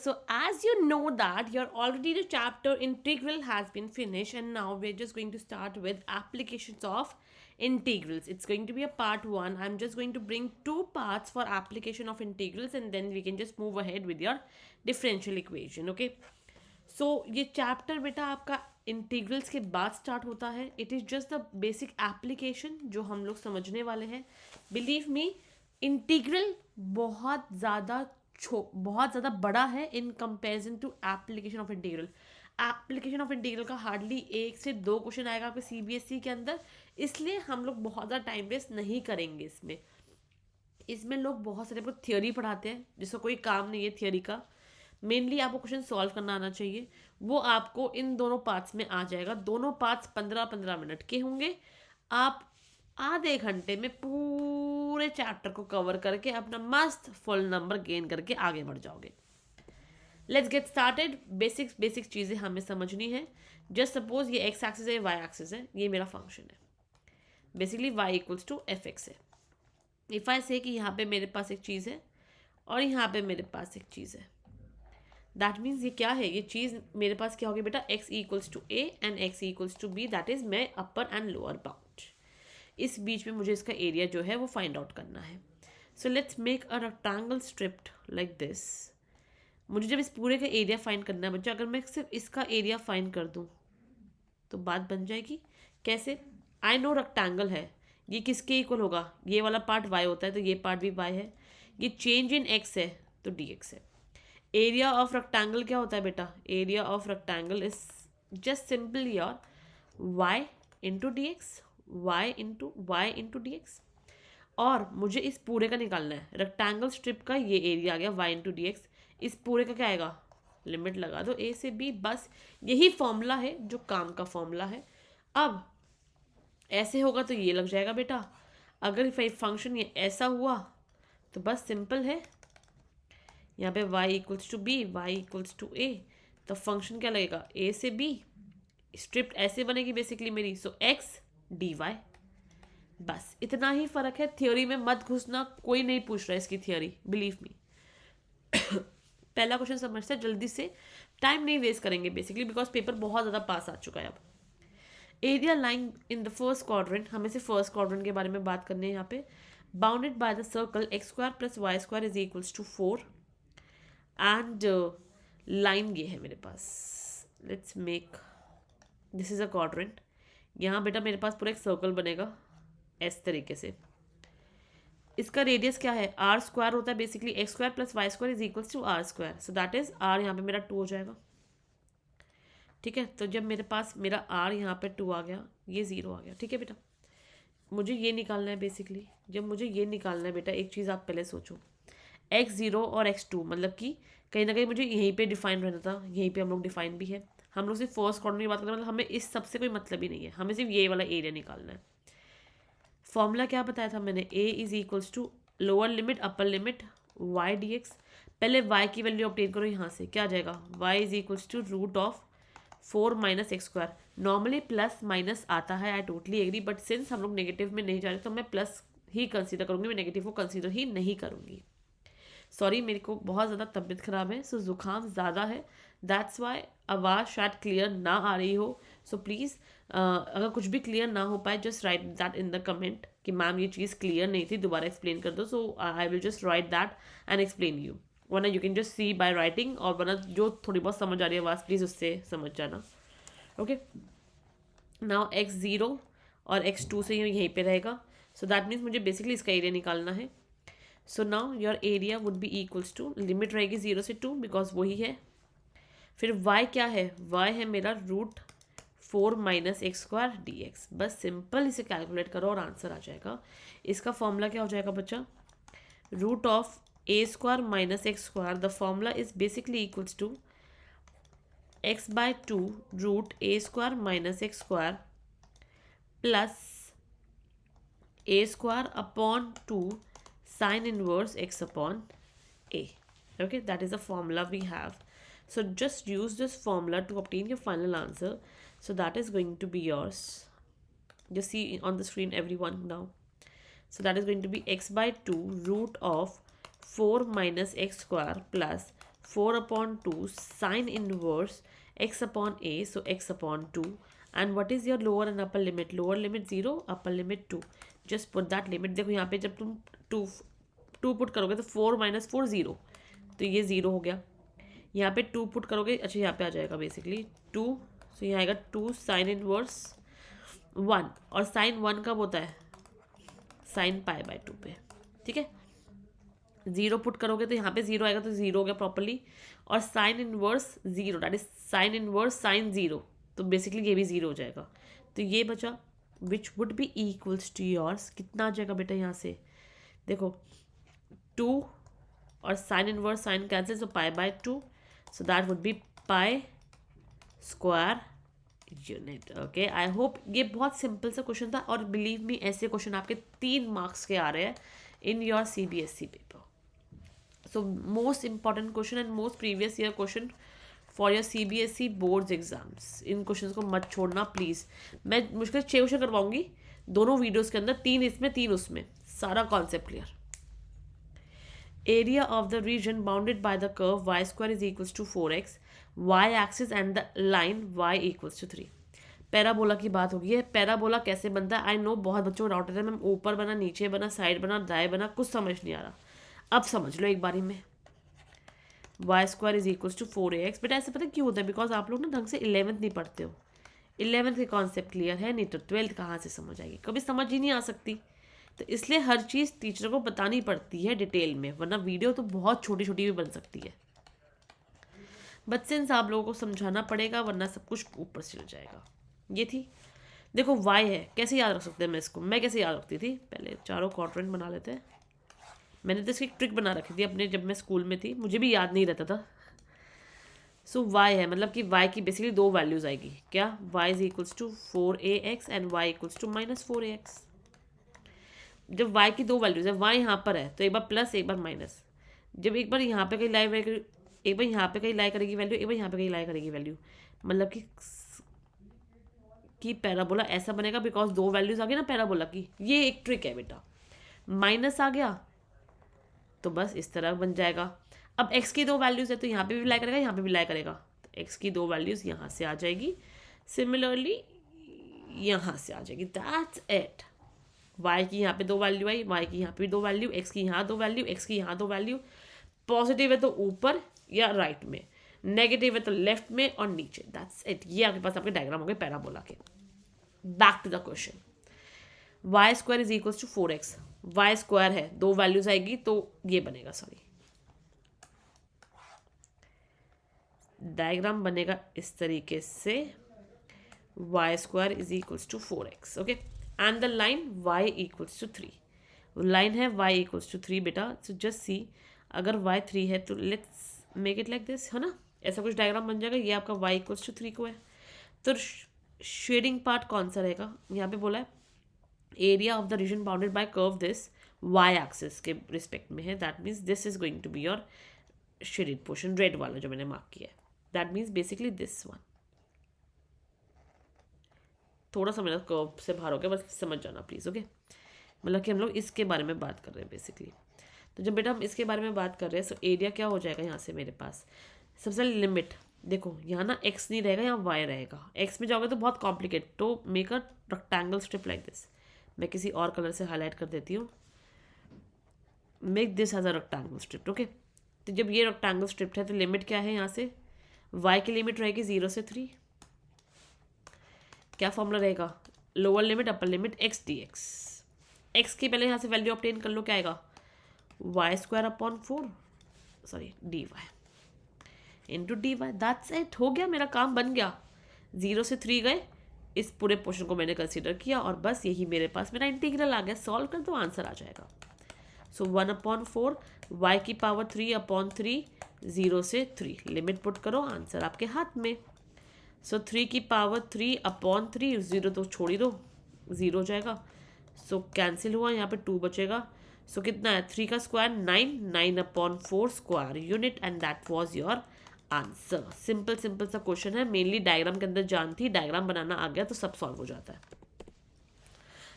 So as you know that your already the chapter integral has been finished, and now we're just going to start with applications of integrals. It's going to be a part 1. I'm just going to bring two parts for application of integrals, and then we can just move ahead with your differential equation. Okay. सो ये chapter बेटा आपका integrals के बाद start होता है. It is just the basic application जो हम लोग समझने वाले हैं. बिलीव मी, इंटीग्रल बहुत ज़्यादा बड़ा है in comparison to application of integral. Application of integral का हार्डली 1 से 2 क्वेश्चन आएगा आपके सीबीएसई के अंदर, इसलिए हम लोग बहुत ज़्यादा टाइम वेस्ट नहीं करेंगे इसमें. इसमें लोग बहुत सारे आपको थियोरी पढ़ाते हैं जिसका कोई काम नहीं है थियोरी का. मेनली आपको क्वेश्चन सॉल्व करना आना चाहिए. वो आपको इन दोनों पार्ट्स में आ जाएगा. दोनों पार्ट्स 15-15 मिनट के होंगे. आप आधे घंटे में पूरे चैप्टर को कवर करके अपना मस्त फुल नंबर गेन करके आगे बढ़ जाओगे. Let's get started. बेसिक्स चीज़ें हमें समझनी है. जस्ट सपोज ये एक्स एक्सिस है, वाई एक्सिस है, ये मेरा फंक्शन है. Basically Y equals to F X है. इफ़ आई से कि यहाँ पे मेरे पास एक चीज़ है और यहाँ पे मेरे पास एक चीज़ है, दैट मीन्स ये क्या है, ये चीज़ मेरे पास क्या होगी बेटा, x equals to A and x equals to B. That is मैं अपर एंड लोअर बाउंड. इस बीच में मुझे इसका एरिया जो है वो फाइंड आउट करना है. So let's make a rectangle striped like this. मुझे जब इस पूरे का एरिया फाइंड करना है बच्चा, अगर मैं सिर्फ इसका एरिया फाइंड कर दूँ तो बात बन जाएगी. कैसे? आई नो रेक्टेंगल है, ये किसके इक्वल होगा, ये वाला पार्ट y होता है तो ये पार्ट भी y है. ये चेंज इन x है तो dx है. एरिया ऑफ रेक्टेंगल क्या होता है बेटा, area of rectangle is just simple your y into D X, Y into D X. और मुझे इस पूरे का निकालना है. रेक्टेंगल स्ट्रिप का ये एरिया आ गया y इंटू डी एक्स. इस पूरे का क्या आएगा, लिमिट लगा दो a से b. बस यही फॉर्मूला है जो काम का फॉर्मूला है. अब ऐसे होगा तो ये लग जाएगा बेटा. अगर फंक्शन ये ऐसा हुआ तो बस सिंपल है, यहाँ पे y equals to B, Y equals to A, तो फंक्शन क्या लगेगा, a से b. स्ट्रिप्ट ऐसे बनेगी बेसिकली मेरी. सो x dy. बस इतना ही फर्क है. थ्योरी में मत घुसना, कोई नहीं पूछ रहा है इसकी थ्योरी, बिलीव मी. पहला क्वेश्चन समझते हैं जल्दी से, टाइम नहीं वेस्ट करेंगे बेसिकली बिकॉज पेपर बहुत ज़्यादा पास आ चुका है. अब area line in the first quadrant, हमें से फर्स्ट क्वाड्रेंट के बारे में बात करनी है यहाँ पे. Bounded by the circle X square plus Y square is equals to 4. And line ये है मेरे पास. Let's make this is a quadrant. यहाँ बेटा मेरे पास पूरा एक सर्कल बनेगा इस तरीके से. इसका रेडियस क्या है, आर स्क्वायर होता है basically. X square plus Y square is equals to R square. So that is R यहाँ पे मेरा 2 हो जाएगा. ठीक है, तो जब मेरे पास मेरा आर यहाँ पे 2 आ गया, ये 0 आ गया. ठीक है बेटा, मुझे ये निकालना है बेसिकली. जब मुझे ये निकालना है बेटा, एक चीज़ आप पहले सोचो, x0 और x2 मतलब कि कहीं ना कहीं मुझे यहीं पे डिफाइन रहना था. यहीं पे हम लोग डिफाइन भी है. हम लोग सिर्फ फर्स्ट क्वाड्रेंट की बात करते हैं, मतलब हमें इस सबसे कोई मतलब ही नहीं है. हमें सिर्फ ये वाला एरिया निकालना है. फॉर्मूला क्या बताया था मैंने, a is equals to lower limit upper limit y dx. पहले y की वैल्यू ऑब्टेन करो. यहाँ से क्या आ जाएगा, y is equals to root of 4 minus x square. Normally plus minus आता है, I totally agree, but since हम लोग नेगेटिव में नहीं जा रहे तो मैं प्लस ही कंसीडर करूँगी, मैं नेगेटिव को कंसीडर ही नहीं करूँगी. सॉरी, मेरे को बहुत ज़्यादा तबीयत ख़राब है, सो ज़ुकाम ज़्यादा है. दैट्स वाई आवाज़ शायद क्लियर ना आ रही हो. सो प्लीज़ अगर कुछ भी क्लियर ना हो पाए, just write that in the comment कि मैम ये चीज़ क्लियर नहीं थी, दोबारा एक्सप्लेन कर दो. So I will just write that and explain you. वरना you can just see by writing, और वरना जो थोड़ी बहुत समझ आ रही है आवाज़, प्लीज़ उससे समझ जाना. ओके, नाउ x0 और x2 से यहीं पे रहेगा. सो दैट मीन्स मुझे बेसिकली इसका एरिया निकालना है. So now your area would be equals to, limit रहेगी 0 से 2 बिकॉज वही है. फिर y क्या है, y है मेरा root 4 minus x square D X. बस सिंपल इसे कैलकुलेट करो और आंसर आ जाएगा. इसका फॉर्मूला क्या हो जाएगा बच्चा, root of A square minus x square. The formula is basically equals to x by 2 root A square minus x square plus A square upon 2 sin inverse x upon a. Okay, that is the formula we have. So just use this formula to obtain your final answer. So that is going to be yours. Just see on the screen everyone now. So that is going to be x by 2 root of 4 minus x square plus 4/2 sine inverse x upon a, so x upon 2. And what is your lower and upper limit? Lower limit 0, upper limit 2. Just put that limit. देखो यहाँ पे जब तुम 2 put करोगे तो 4 - 4 0, तो ये 0 हो गया. यहाँ पे 2 पुट करोगे, अच्छा यहाँ पे आ जाएगा बेसिकली 2, सो यहाँ आएगा 2 साइन इनवर्स 1. और साइन 1 कब होता है? साइन π/2 पे. ठीक है, 0 पुट करोगे तो यहाँ पे 0 आएगा, तो 0 हो गया प्रॉपरली. और sine inverse 0, that is sine inverse sign 0, तो बेसिकली ये भी 0 हो जाएगा. तो ये बचा which would be equals to yours. कितना आ जाएगा बेटा यहाँ से? देखो 2 और sine inverse sine cancel, so π/2, so that would be pi square unit. Okay, I hope ये बहुत सिंपल सा क्वेश्चन था. और बिलीव मी, ऐसे क्वेश्चन आपके 3 मार्क्स के आ रहे हैं in your CBSE paper. So most important question and most previous year question for your CBSE boards exams. In question को मत छोड़ना प्लीज़. मैं मुश्किल 6 क्वेश्चन करवाऊंगी दोनों वीडियोज़ के अंदर, 3 इसमें 3 उसमें, सारा concept clear. Area of the region bounded by the curve y² is equals to 4x, y-axis and the line y equals to 3. Parabola की बात होगी है. पैराबोला कैसे बनता है? आई नो बहुत बच्चों को डाउट है, मैम ऊपर बना, नीचे बना, साइड बना, दाएं बना, कुछ समझ नहीं आ रहा. अब समझ लो एक बारी में. y² is equals to 4ax. बेटा ऐसे पता क्यों होता है? बिकॉज आप लोग ना ढंग से 11th नहीं पढ़ते हो. 11th के कॉन्सेप्ट क्लियर है नहीं तो 12th कहाँ से समझ आएगी? कभी समझ ही नहीं आ सकती. तो इसलिए हर चीज़ टीचर को बतानी पड़ती है डिटेल में, वरना वीडियो तो बहुत छोटी छोटी भी बन सकती है. बट सिंस आप लोगों को समझाना पड़ेगा, वरना सब कुछ ऊपर से चल जाएगा. ये थी, देखो y है, कैसे याद रख सकते हैं? मैं इसको, मैं कैसे याद रखती थी? पहले चारों क्वाड्रेंट बना लेते हैं. मैंने तो इसकी एक ट्रिक बना रखी थी अपने, जब मैं स्कूल में थी, मुझे भी याद नहीं रहता था. सो y है, मतलब कि y की बेसिकली 2 वैल्यूज़ आएगी. क्या? y is equals to 4ax and y equals to -4ax. जब y की 2 वैल्यूज़ है, y यहाँ पर है तो एक बार प्लस एक बार माइनस. जब एक बार यहाँ पे कहीं लाई, एक बार यहाँ पे कहीं लाई करेगी वैल्यू, एक बार यहाँ पे कहीं लाई करेगी वैल्यू, मतलब कि पैराबोला ऐसा बनेगा बिकॉज 2 वैल्यूज़ आ गई ना पैराबोला की. ये एक ट्रिक है बेटा. माइनस आ गया तो बस इस तरह बन जाएगा. अब x की 2 वैल्यूज़ है तो यहाँ पे भी लाई करेगा, यहाँ पे भी लाई करेगा, तो x की 2 वैल्यूज़ यहाँ से आ जाएगी, सिमिलरली यहाँ से आ जाएगी. That's it. y की यहाँ पे 2 वैल्यू आई, y की यहाँ पे भी 2 वैल्यू, x की यहाँ 2 वैल्यू, x की यहाँ 2 वैल्यू. पॉजिटिव है तो ऊपर या राइट में, नेगेटिव है तो लेफ्ट में और नीचे. That's it. ये आपके पास आपके डायग्राम हो गए पैराबोला के. Back to the question. y² is equals to 4x. y² है, 2 वैल्यूज आएगी तो ये बनेगा, सॉरी डायग्राम बनेगा इस तरीके से. y² is equals to 4x. Okay, and the line y equals to 3. Line है y इक्वल्स टू 3 बेटा. सो जस्ट सी, अगर y 3 है तो let's make it like this, है ना? ऐसा कुछ डायग्राम बन जाएगा. ये आपका y इक्वल्स टू 3 को है. तो शेडिंग पार्ट कौन सा रहेगा? यहाँ पे बोला है area of the region bounded by curve this y axis के रिस्पेक्ट में है. That means this is going to be your shaded portion, red वाला जो मैंने मार्क किया है. That means basically this one. थोड़ा सा मेरा कर्व से बाहर हो गया, बस समझ जाना प्लीज़. ओके, मतलब कि हम लोग इसके बारे में बात कर रहे हैं बेसिकली. तो जब बेटा हम इसके बारे में बात कर रहे हैं, सो एरिया क्या हो जाएगा यहाँ से मेरे पास? सबसे लिमिट देखो, यहाँ ना x नहीं रहेगा, यहाँ y रहेगा. x में जाओगे तो बहुत कॉम्प्लिकेट, तो make a rectangle strip like this. मैं किसी और कलर से हाईलाइट कर देती हूँ. Make this as a rectangle strip. Okay, तो जब ये रेक्टेंगल स्ट्रिप है तो लिमिट क्या है यहाँ से? y की लिमिट रहेगी 0 से 3. क्या फॉर्मूला रहेगा? Lower limit upper limit x dx. x की पहले यहाँ से वैल्यू ऑब्टेन कर लो. क्या आएगा? y² upon 4, sorry dy into dy. That's it. हो गया, मेरा काम बन गया. 0 से 3 गए, इस पूरे पोर्शन को मैंने कंसीडर किया और बस यही मेरे पास मेरा इंटीग्रल आ गया. सॉल्व कर दो, आंसर आ जाएगा. सो 1/4 y की पावर 3/3, 0 से 3. लिमिट पुट करो, आंसर आपके हाथ में. सो 3 की पावर 3/3, 0 तो छोड़ ही दो, 0 हो जाएगा. सो कैंसिल हुआ, यहाँ पे 2 बचेगा. सो कितना है? 3 का square 9, 9/4 square unit, and that was your answer. Simple simple सा क्वेश्चन है. मेनली डायग्राम के अंदर जान थी, डायग्राम बनाना आ गया तो सब सॉल्व हो जाता है.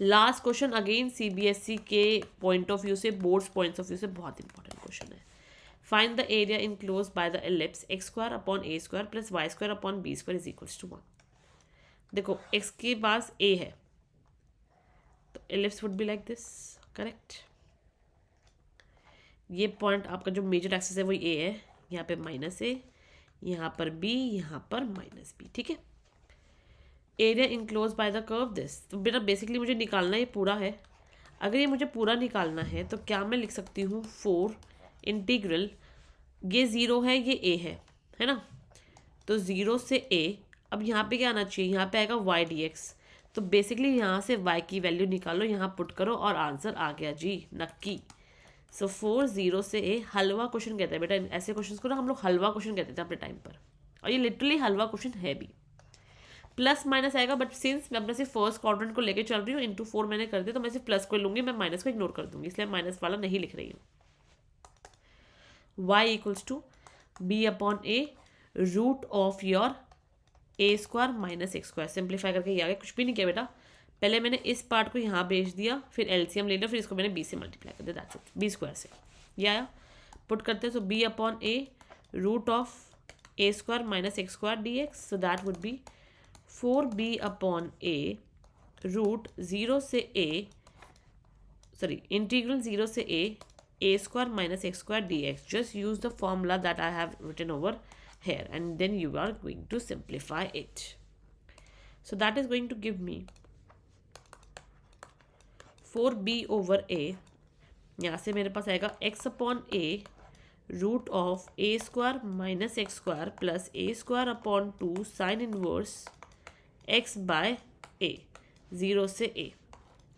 लास्ट क्वेश्चन अगेन CBSE के पॉइंट ऑफ व्यू से, बोर्ड्स पॉइंट ऑफ व्यू से बहुत इंपॉर्टेंट क्वेश्चन है. Find the area enclose by the ellipse X square upon A square plus Y square upon B square is equals to 1। देखो X के पास A है तो ellipse would be like this, correct. ये point आपका जो major axis है वही ए है, यहाँ पे माइनस ए, यहाँ पर बी, यहाँ पर माइनस बी, ठीक है। Area enclose by the curve this, तो बेटा बेसिकली मुझे निकालना ये पूरा है। अगर ये मुझे पूरा निकालना है तो क्या मैं लिख सकती हूँ 4 इंटीग्रल, ये 0 है ये ए है ना, तो 0 से ए। अब यहाँ पे क्या आना चाहिए, यहाँ पे आएगा वाई डी एक्स, तो बेसिकली यहाँ से y की वैल्यू निकालो, यहाँ पुट करो और आंसर आ गया जी, नक्की। सो 4 0 से ए, हलवा क्वेश्चन कहते हैं बेटा, ऐसे क्वेश्चन को ना हम लोग हलवा क्वेश्चन कहते थे अपने टाइम पर, और ये लिटरली हलवा क्वेश्चन है भी। प्लस माइनस आएगा, बट सिंस मैं अपने सिर्फ फर्स्ट क्वाड्रेंट को लेके चल रही हूँ, इंटू 4 मैंने कर दिया, तो मैं सिर्फ प्लस को लूंगी, मैं माइनस को इग्नोर कर दूंगी, इसलिए माइनस वाला नहीं लिख रही हूँ। y equals to b upon A root of your a square minus x square. Simplify करके ये आ गया, कुछ भी नहीं किया बेटा, पहले मैंने इस पार्ट को यहाँ भेज दिया, फिर एलसीएम ले लिया, फिर इसको मैंने बी से मल्टीप्लाई कर दिया, दैट्स इट, बी स्क्वायर से ये आया। पुट करते हैं, so B upon A root of A square minus x square D X, so that would be 4b upon A root 0 से ए, सॉरी इंटीग्रल 0 से A square minus x square D X. Just use the formula that I have written over here and then you are going to simplify it. So that is going to give me 4b over a, यहाँ से मेरे पास आएगा x upon a root of a square minus x square plus a square upon 2 sine inverse x by a, 0 से a।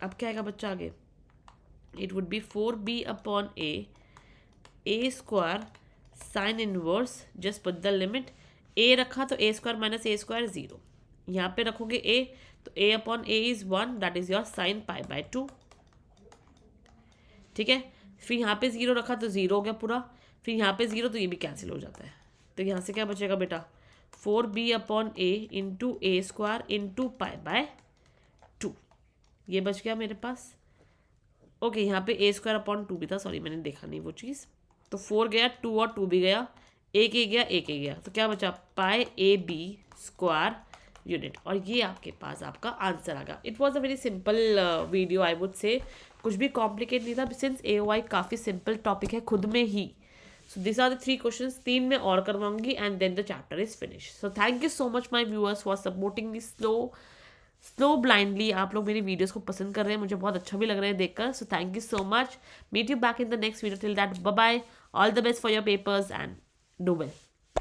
अब क्या आएगा बच्चा आगे, it would be 4b upon a square sine inverse, just put the limit, A रखा तो A square minus A square 0, यहाँ पे रखोगे ए तो A upon A is 1, that is your sine pi by 2, ठीक है। फिर यहाँ पे 0 रखा तो 0 हो गया पूरा, फिर यहाँ पे 0 तो ये भी कैंसिल हो जाता है, तो यहाँ से क्या बचेगा बेटा 4b upon A into A square into pi by 2, ये बच गया मेरे पास। ओके यहाँ पे ए स्क्वायर अपॉन 2 भी था, सॉरी मैंने देखा नहीं वो चीज़, तो 4 गया, 2 और 2 भी गया, एक ही गया एक ही गया, तो क्या बचा pi A B square unit, और ये आपके पास आपका आंसर आ गया। It was a very simple video I would say, कुछ भी कॉम्प्लिकेट नहीं था, सिंस AOI काफ़ी सिंपल टॉपिक है खुद में ही। So this are the 3 questions, 3 में और करवाऊंगी and then the chapter is finish. So thank you so much my viewers for supporting me slow blindly. आप लोग मेरी वीडियोस को पसंद कर रहे हैं, मुझे बहुत अच्छा भी लग रहा है देखकर, so thank you so much. Meet you back in the next video, till that bye bye, all the best for your papers and do well.